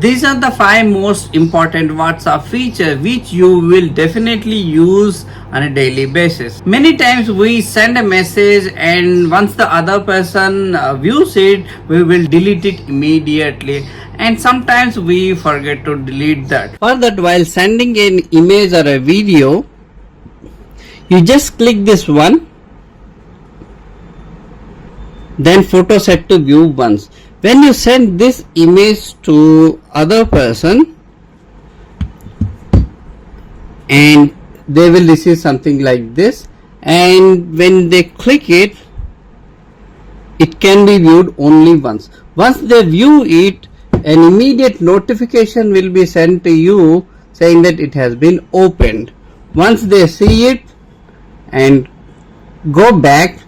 These are the 5 most important WhatsApp features which you will definitely use on a daily basis. Many times we send a message and once the other person views it, we will delete it immediately, and sometimes we forget to delete that. For that, while sending an image or a video, you just click this one, then photo set to view once. When you send this image to other person, and they will receive something like this, and when they click it, it can be viewed only once. Once they view it, an immediate notification will be sent to you saying that it has been opened. Once they see it and go back,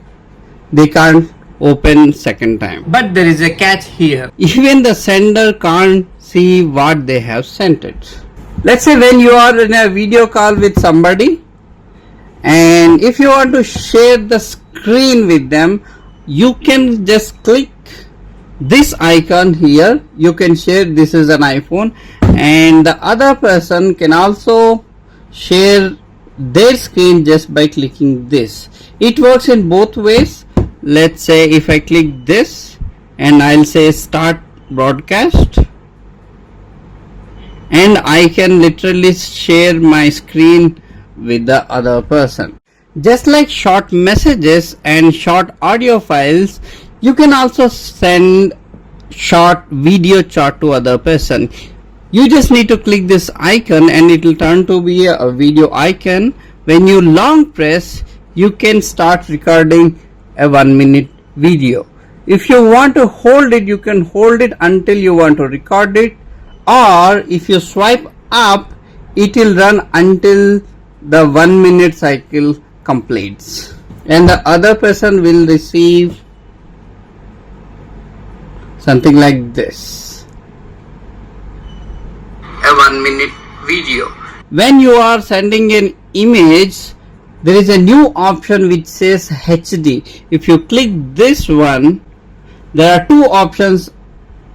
they can't open second time. But there is a catch here. Even the sender can't see what they have sent it. Let's say when you are in a video call with somebody, and if you want to share the screen with them, you can just click this icon here. You can share. This is an iPhone, and the other person can also share their screen just by clicking this. It works in both ways. Let's say if I click this and I'll say start broadcast, and I can literally share my screen with the other person. Just like short messages and short audio files, you can also send short video chat to other person. You just need to click this icon and it will turn to be a video icon. When you long press, you can start recording a 1-minute video. If you want to hold it, you can hold it until you want to record it, or if you swipe up, it will run until the 1-minute cycle completes, and the other person will receive something like this, a 1-minute video. When you are sending an image, there is a new option which says HD. If you click this one, there are 2 options: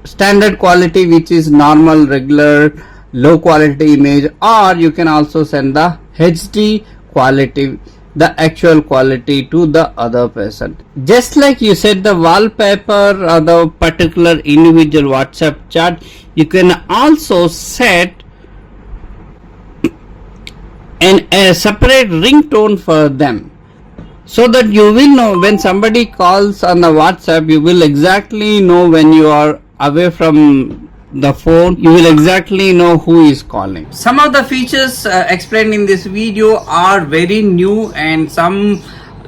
standard quality, which is normal, regular, low quality image, or you can also send the HD quality, the actual quality, to the other person. Just like you set the wallpaper or the particular individual WhatsApp chat, you can also set a separate ringtone for them, so that you will know when somebody calls on the WhatsApp, you will exactly know when you are away from the phone, you will exactly know who is calling. Some of the features explained in this video are very new, and some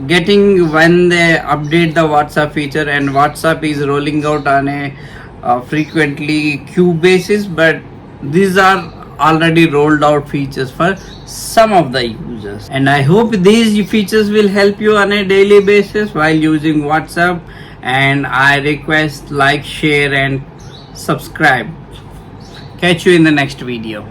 getting when they update the WhatsApp feature, and WhatsApp is rolling out on a frequently queue basis, but these are already rolled out features for some of the users, and I hope these features will help you on a daily basis while using WhatsApp. And I request like, share and subscribe. Catch you in the next video.